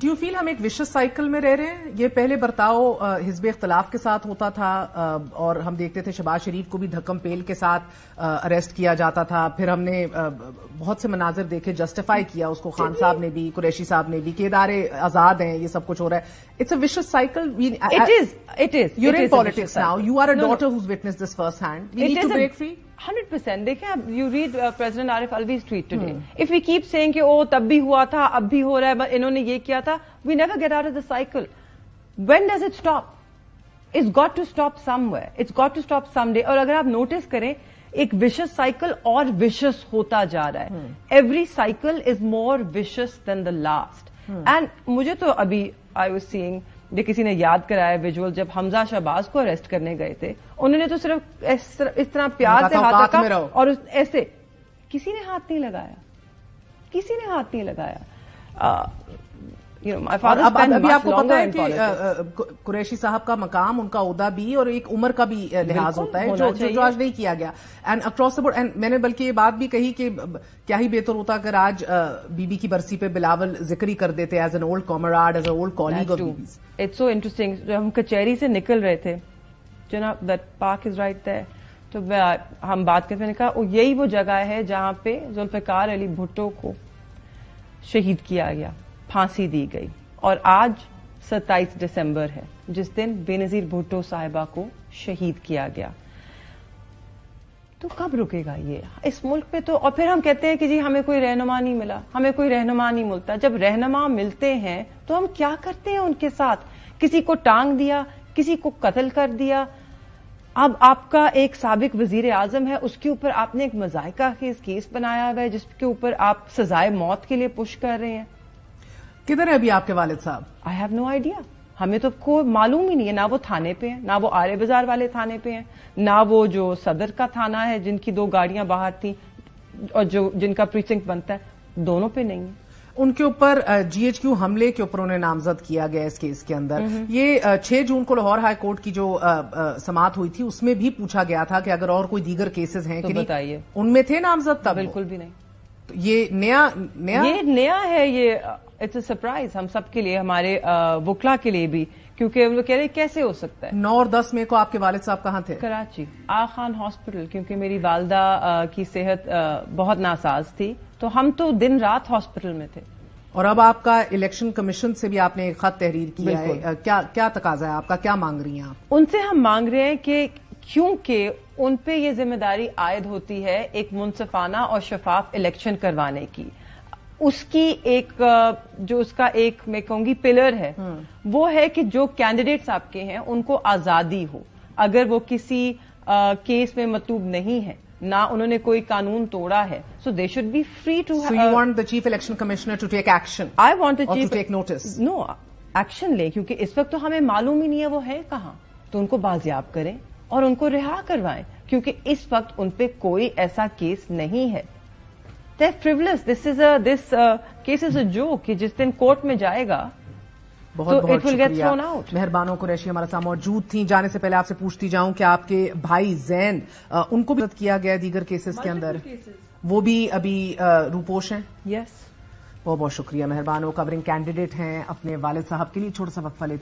Do you feel ہم ایک vicious cycle میں رہ رہے ہیں؟ یہ پہلے برتاؤ حزب اختلاف کے ساتھ ہوتا تھا اور ہم دیکھتے تھے شہباز شریف کو بھی دھکم پیل کے ساتھ اریسٹ کیا جاتا تھا. پھر ہم نے بہت سے مناظر دیکھے، جسٹیفائی کیا اس کو خان صاحب نے بھی، قریشی صاحب نے بھی، کہ ادارے آزاد ہیں، یہ سب کچھ ہو رہا ہے. It's a vicious cycle. It is. You're in politics now. You are a daughter who's witnessed this first hand. We need to break free. 100%. دیکھیں you read President Arif Alvi's tweet today. If we keep saying کہ تب بھی ہوا تھا، اب بھی ہو رہا ہے، انہوں نے یہ کیا تھا, we never get out of the cycle. When does it stop? It's got to stop somewhere. It's got to stop someday. اور اگر آپ نوٹس کریں ایک vicious cycle اور vicious ہوتا جا رہا ہے. Every cycle is more vicious than the last. And مجھے تو ابھی I was seeing جو کسی نے یاد کرایا ویژول جب حمزہ شہباز کو اریسٹ کرنے گئے تھے، انہوں نے تو صرف اس طرح پیار سے ہاتھ رکھا اور ایسے کسی نے ہاتھ نہیں لگایا. ابھی آپ کو پتا ہے کہ قریشی صاحب کا مقام، ان کا عہدہ بھی اور ایک عمر کا بھی لحاظ ہوتا ہے جو آج نہیں کیا گیا. And across the board. And میں نے بلکہ یہ بات بھی کہی کہ کیا ہی بہتر ہوتا اگر آج بی بی کی برسی پہ بلاول ذکر ہی کر دیتے as an old comrade, as a old colleague. It's so interesting. جب ہم کچہری سے نکل رہے تھے، جناب that park is right there, تو ہم بات کرتے ہیں، کہا یہی وہ جگہ ہے جہاں پہ ذوالفقار علی بھٹو کو شہید کیا گیا، پھانسی دی گئی. اور آج 27 دسمبر ہے جس دن بے نظیر بھٹو صاحبہ کو شہید کیا گیا. تو کب رکے گا یہ اس ملک پہ؟ تو اور پھر ہم کہتے ہیں کہ جی ہمیں کوئی رہنما نہیں ملا، ہمیں کوئی رہنما نہیں ملتا. جب رہنما ملتے ہیں تو ہم کیا کرتے ہیں ان کے ساتھ؟ کسی کو ٹانگ دیا، کسی کو قتل کر دیا. اب آپ کا ایک سابق وزیر اعظم ہے، اس کے اوپر آپ نے ایک مذائقہ خیز کیس بنایا ہوا ہے جس کے اوپر آپ سزائے موت کے لیے پش کر رہے ہیں. کدھر ہے ابھی آپ کے والد صاحب؟ I have no idea. ہمیں تو کوئی معلوم ہی نہیں ہے. نہ وہ تھانے پہ ہیں، نہ وہ آرے بازار والے تھانے پہ ہیں، نہ وہ جو صدر کا تھانہ ہے جن کی 2 گاڑیاں باہر تھیں اور جن کا پریسنکٹ بنتا ہے، دونوں پہ نہیں ہے. ان کے اوپر GHQ حملے کے اوپر انہیں نامزد کیا گیا اس کیس کے اندر. یہ 6 جون کو لاہور ہائی کورٹ کی جو سماعت ہوئی تھی اس میں بھی پوچھا گیا تھا کہ اگر اور کوئی دیگر کیسز ہیں تو بتائیے، ان میں تھے نامزد؟ تب بالکل بھی نہیں. یہ نیا ہے. یہ اٹس اے سرپرائز ہم سب کے لیے، ہمارے وکلا کے لیے بھی، کیونکہ وہ کہہ رہے کیسے ہو سکتا ہے. 9 اور 10 مئی کو آپ کے والد صاحب کہاں تھے؟ کراچی آغا خان ہاسپٹل، کیونکہ میری والدہ کی صحت بہت ناساز تھی، تو ہم تو دن رات ہاسپٹل میں تھے. اور اب آپ کا الیکشن کمیشن سے بھی آپ نے ایک خط تحریر کیا ہے. کیا تقاضا ہے آپ کا؟ کیا مانگ رہی ہیں آپ؟ ان سے ہم مانگ رہے ہیں کہ کیونکہ ان پہ یہ ذمہ داری عائد ہوتی ہے ایک منصفانہ اور شفاف الیکشن کروانے کی، اس کی ایک جو اس کا ایک میں کہوں گی پلر ہے، وہ ہے کہ جو کینڈیڈیٹس آپ کے ہیں ان کو آزادی ہو. اگر وہ کسی کیس میں مطلوب نہیں ہے، نہ انہوں نے کوئی قانون توڑا ہے، so they should be free to. So you want the chief election commissioner to take action? I want the chief to take notice? No, action لے، کیونکہ اس وقت تو ہمیں معلوم ہی نہیں ہے وہ ہے کہاں. تو ان کو بازیاب کریں اور ان کو رہا کروائیں، کیونکہ اس وقت ان پہ کوئی ایسا کیس نہیں ہے. They're frivolous. This case is a joke کہ جس دن کورٹ میں جائے گا بہت بہت شکریہ. مہربانوں قریشی ہمارے ساتھ موجود تھیں. جانے سے پہلے آپ سے پوچھتی جاؤں کہ آپ کے بھائی زین، ان کو بھی کیا گیا دیگر کیسز کے اندر، وہ بھی ابھی روپوش ہیں؟ یس. بہت بہت شکریہ. مہربانوں کورنگ کینڈیڈیٹ ہیں اپنے والد صاحب کے لیے. چھوٹا سا وقفہ لیتے